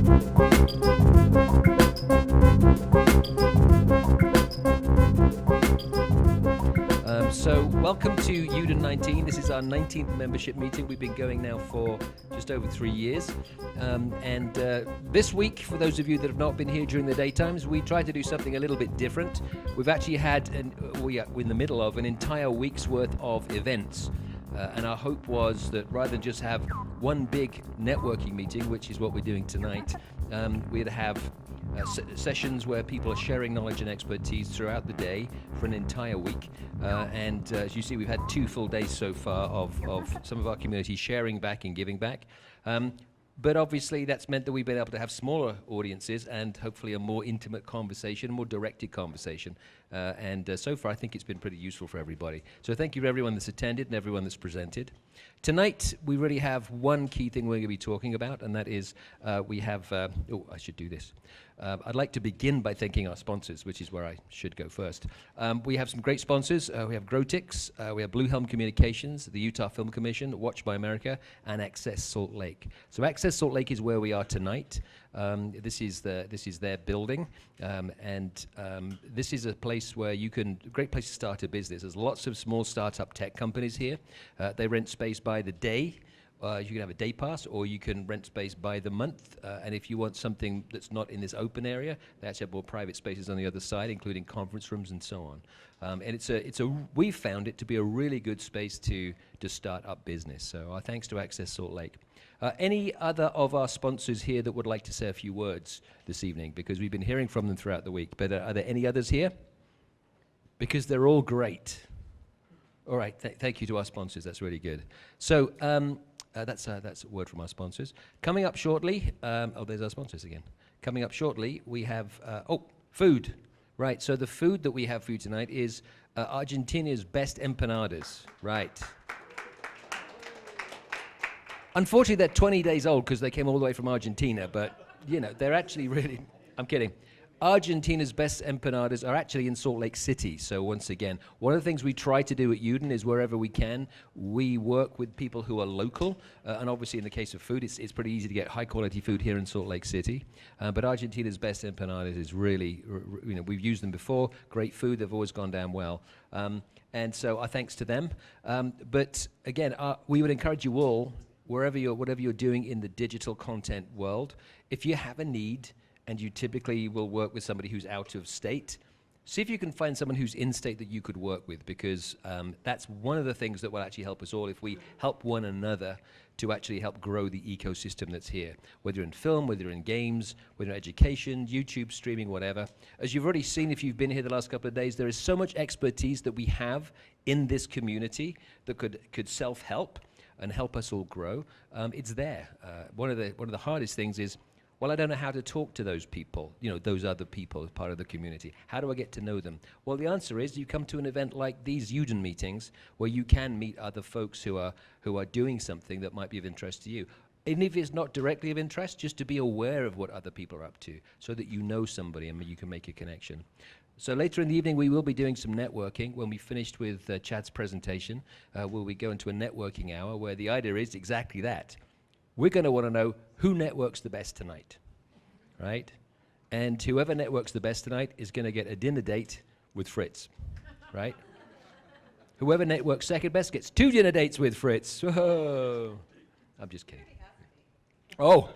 So welcome to UDEN 19. This is our 19th membership meeting. We've been going now for just over 3 years. This week, for those of you that have not been here during the daytimes, we tried to do something a little bit different. We've actually had, we're in the middle of an entire week's worth of events. And our hope was that rather than just have one big networking meeting, which is what we're doing tonight, we'd have sessions where people are sharing knowledge and expertise throughout the day for an entire week. As you see, we've had 2 full days so far of some of our community sharing back and giving back. But obviously that's meant that we've been able to have smaller audiences and hopefully a more intimate conversation, a more directed conversation. So far I think it's been pretty useful for everybody. So thank you to everyone that's attended and everyone that's presented. Tonight we really have one key thing we're going to be talking about, and that is we have, I should do this. I'd like to begin by thanking our sponsors, which is where I should go first. We have some great sponsors. We have Grotix, we have Blue Helm Communications, the Utah Film Commission, Watch by America, and Access Salt Lake. So Access Salt Lake is where we are tonight. This is their building, this is a place where you can, great place to start a business. There's lots of small startup tech companies here. They rent space by the day. You can have a day pass, or you can rent space by the month. And if you want something that's not in this open area, they actually have more private spaces on the other side, including conference rooms and so on. And we found it to be a really good space to start up business. So our thanks to Access Salt Lake. Any other of our sponsors here that would like to say a few words this evening? Because we've been hearing from them throughout the week. But are there any others here? Because they're all great. All right, thank you to our sponsors. That's really good. So. That's a word from our sponsors. Coming up shortly, there's our sponsors again. Coming up shortly, we have, food. Right, so the food that we have for you tonight is Argentina's best empanadas. Right. Unfortunately, they're 20 days old because they came all the way from Argentina, but, they're actually really, I'm kidding. Argentina's best empanadas are actually in Salt Lake City. So once again, one of the things we try to do at UDEN is wherever we can, we work with people who are local. And obviously in the case of food, it's pretty easy to get high quality food here in Salt Lake City. But Argentina's best empanadas is really, we've used them before. Great food, they've always gone down well. And so our thanks to them. But again, we would encourage you all, whatever you're doing in the digital content world, if you have a need, and you typically will work with somebody who's out of state, see if you can find someone who's in state that you could work with, because that's one of the things that will actually help us all if we help one another to actually help grow the ecosystem that's here, whether you're in film, whether you're in games, whether you're in education, YouTube, streaming, whatever. As you've already seen if you've been here the last couple of days, there is so much expertise that we have in this community that could self-help and help us all grow. It's there. One of the hardest things is, well, I don't know how to talk to those people, those other people as part of the community. How do I get to know them? Well, the answer is you come to an event like these UDEN meetings where you can meet other folks who are doing something that might be of interest to you. Even if it's not directly of interest, just to be aware of what other people are up to so that you know somebody and you can make a connection. So later in the evening, we will be doing some networking. When we finished with Chad's presentation, we go into a networking hour where the idea is exactly that. We're going to want to know who networks the best tonight, right? And whoever networks the best tonight is going to get a dinner date with Fritz, right? Whoever networks second best gets 2 dinner dates with Fritz. Whoa. I'm just kidding. Oh,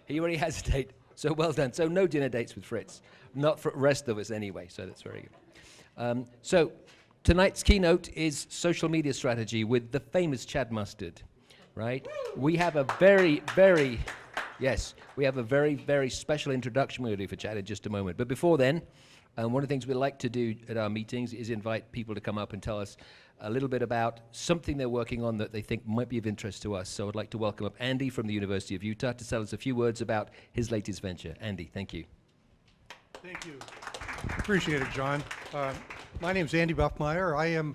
he already has a date. So well done. So no dinner dates with Fritz. Not for the rest of us anyway, so that's very good. So tonight's keynote is social media strategy with the famous Chad Mustard. Right? We have a very, very special introduction we're going to do for Chad in just a moment. But before then, one of the things we like to do at our meetings is invite people to come up and tell us a little bit about something they're working on that they think might be of interest to us. So I'd like to welcome up Andy from the University of Utah to tell us a few words about his latest venture. Andy, thank you. Thank you. Appreciate it, John. My name is Andy Buffmeyer.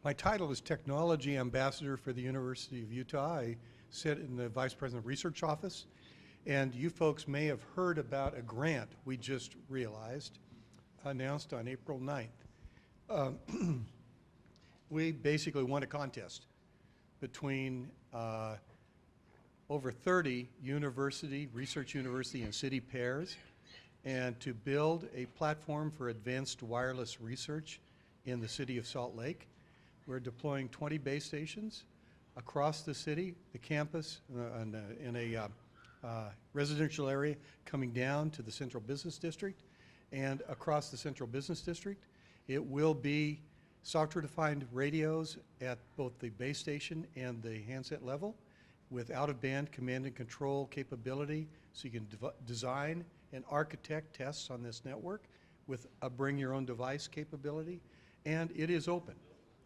My title is Technology Ambassador for the University of Utah. I sit in the Vice President Research Office, and you folks may have heard about a grant we just realized, announced on April 9th. We basically won a contest between over 30 research university and city pairs, and to build a platform for advanced wireless research in the city of Salt Lake. We're deploying 20 base stations across the city, the campus, in a residential area coming down to the Central Business District and across the Central Business District. It will be software-defined radios at both the base station and the handset level with out-of-band command and control capability, so you can design and architect tests on this network with a bring-your-own-device capability. And it is open.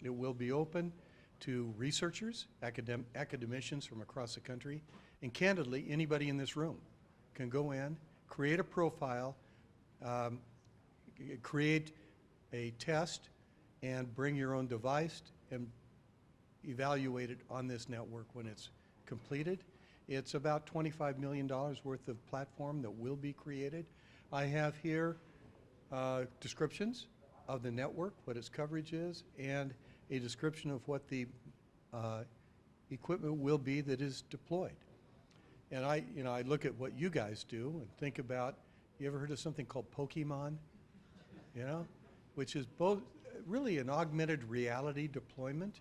It will be open to researchers, academicians from across the country, and candidly, anybody in this room can go in, create a profile, create a test, and bring your own device and evaluate it on this network when it's completed. It's about $25 million worth of platform that will be created. I have here descriptions of the network, what its coverage is, and a description of what the equipment will be that is deployed. And I look at what you guys do and think about, you ever heard of something called Pokemon? You know, which is both really an augmented reality deployment.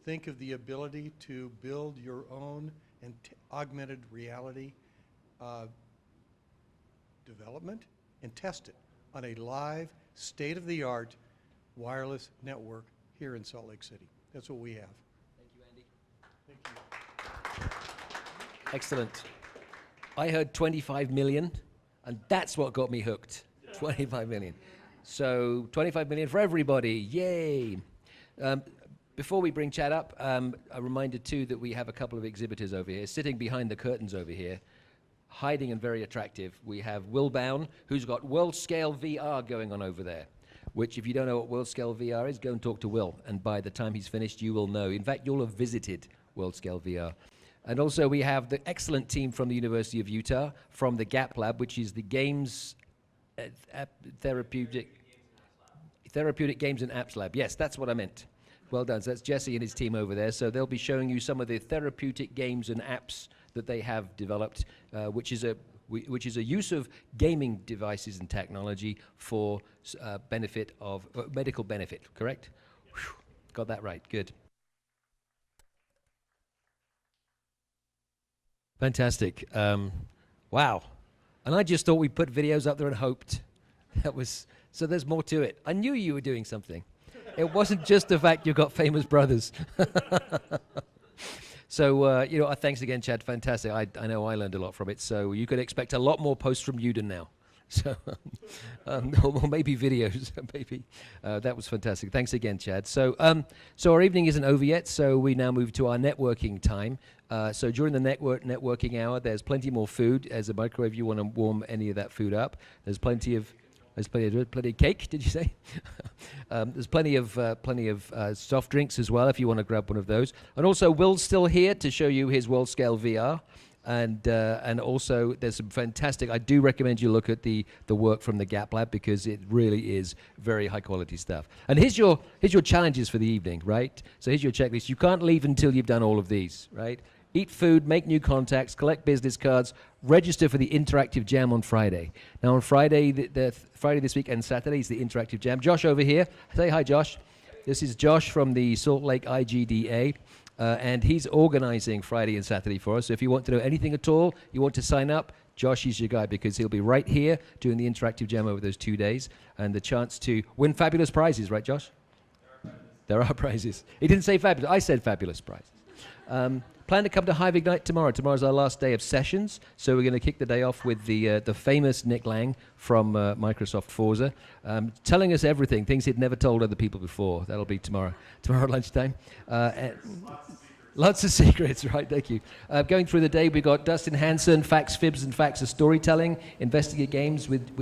Think of the ability to build your own and augmented reality development and test it on a live, state-of-the-art wireless network here in Salt Lake City. That's what we have. Thank you, Andy. Thank you. Excellent. I heard 25 million, and that's what got me hooked. 25 million. So 25 million for everybody. Yay. Before we bring Chad up, a reminder too that we have a couple of exhibitors over here, sitting behind the curtains over here, hiding and very attractive. We have Will Bown, who's got world-scale VR going on over there, which if you don't know what world-scale VR is, go and talk to Will, and by the time he's finished, you will know. In fact, you'll have visited world-scale VR. And also we have the excellent team from the University of Utah, from the GAP Lab, which is the Games Therapeutic Games and Apps Lab. Yes, that's what I meant. Well done. So that's Jesse and his team over there. So they'll be showing you some of the therapeutic games and apps that they have developed, which is a use of gaming devices and technology for benefit of medical benefit. Correct? Whew, got that right. Good. Fantastic. Wow. And I just thought we put videos up there and hoped. So there's more to it. I knew you were doing something. It wasn't just the fact you got famous brothers. So, thanks again, Chad. Fantastic. I know I learned a lot from it. So you could expect a lot more posts from UDEN now. So, or maybe videos. Maybe. That was fantastic. Thanks again, Chad. So our evening isn't over yet. So we now move to our networking time. So during the networking hour, there's plenty more food. There's a microwave if you want to warm any of that food up. There's plenty of cake, did you say? There's plenty of soft drinks as well if you want to grab one of those. And also, Will's still here to show you his world-scale VR. And also, there's some fantastic. I do recommend you look at the work from the GAP Lab because it really is very high-quality stuff. And here's your challenges for the evening, right? So here's your checklist. You can't leave until you've done all of these, right? Eat food, make new contacts, collect business cards, register for the interactive jam on Friday. Now on Friday, Friday this week and Saturday is the interactive jam. Josh over here. Say hi, Josh. This is Josh from the Salt Lake IGDA, and he's organizing Friday and Saturday for us. So if you want to know anything at all, you want to sign up, Josh is your guy because he'll be right here doing the interactive jam over those 2 days and the chance to win fabulous prizes, right, Josh? There are prizes. He didn't say fabulous. I said fabulous prizes. Plan to come to Hive Ignite tomorrow. Tomorrow's our last day of sessions, so we're going to kick the day off with the famous Nick Lang from Microsoft Forza, telling us everything, things he'd never told other people before. That'll be tomorrow lunchtime. Lots of secrets, right? Thank you. Going through the day, we've got Dustin Hanson, Facts, Fibs, and Facts of Storytelling, investigating games with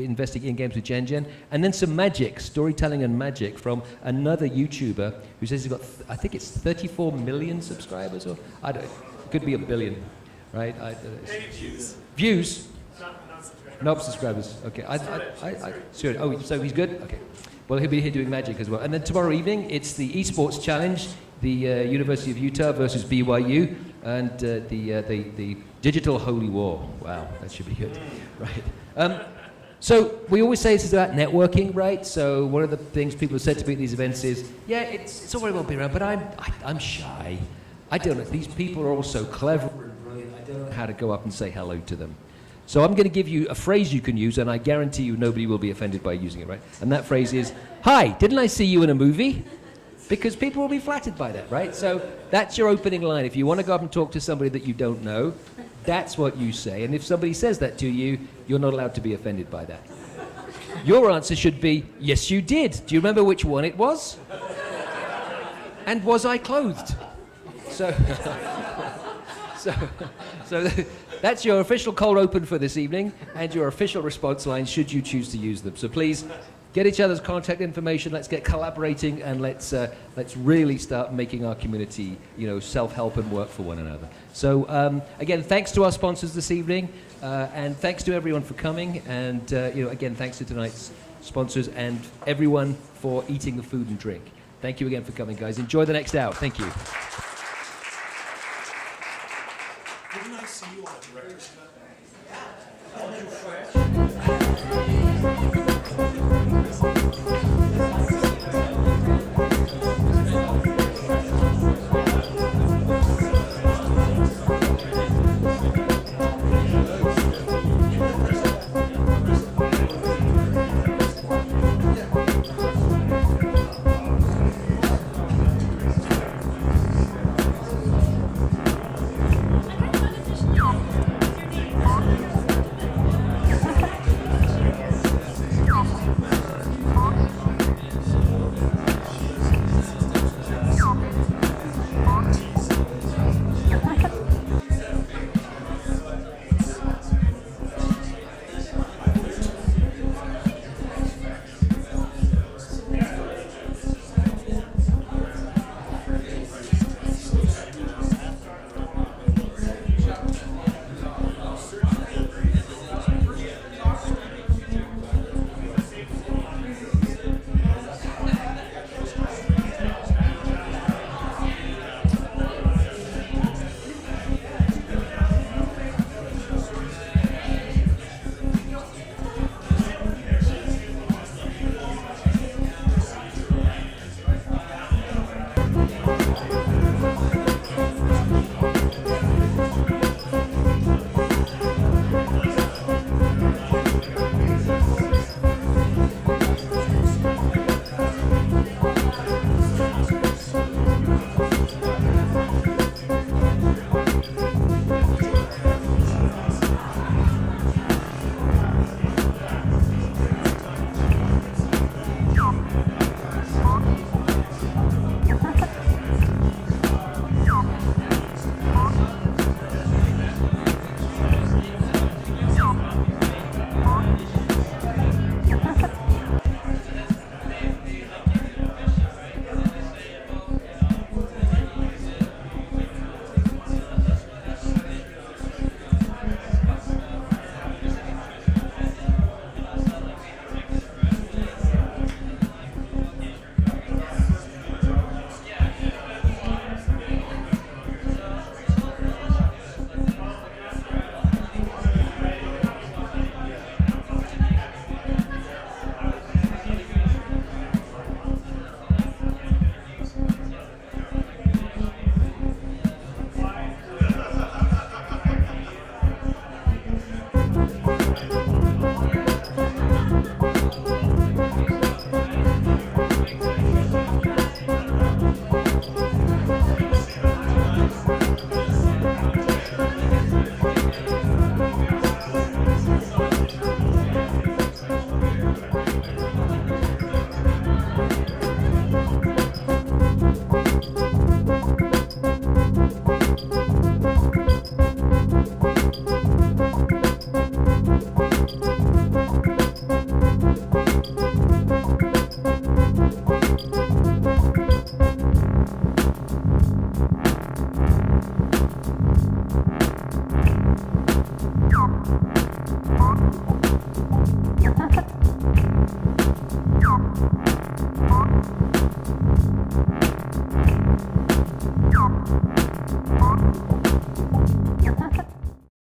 Gen Gen, and then some magic, storytelling and magic from another YouTuber who says he's got, I think it's 34 million subscribers, or I don't, could be a billion, right? Views. Views? Not subscribers. Not subscribers. Okay. Sure. Oh, so he's good. Okay. Well, he'll be here doing magic as well. And then tomorrow evening, it's the esports challenge. The University of Utah versus BYU. and the digital holy war. Wow, that should be good, right? So we always say this is about networking, right? So one of the things people have said to me at these events is, yeah, it's all very well being around, but I'm shy. I don't know. These people are all so clever and brilliant. I don't know how to go up and say hello to them. So I'm going to give you a phrase you can use, and I guarantee you nobody will be offended by using it, right? And that phrase is, "Hi, didn't I see you in a movie?" Because people will be flattered by that, right? So that's your opening line. If you want to go up and talk to somebody that you don't know, that's what you say. And if somebody says that to you, you're not allowed to be offended by that. Your answer should be, "Yes, you did. Do you remember which one it was? And was I clothed?" So, so that's your official cold open for this evening, and your official response line should you choose to use them. So please get each other's contact information. Let's get collaborating, and let's really start making our community, self-help and work for one another. So again, thanks to our sponsors this evening, and thanks to everyone for coming, and again, thanks to tonight's sponsors and everyone for eating the food and drink. Thank you again for coming, guys. Enjoy the next hour. Thank you. Didn't I see you on a director's cut? Thank you.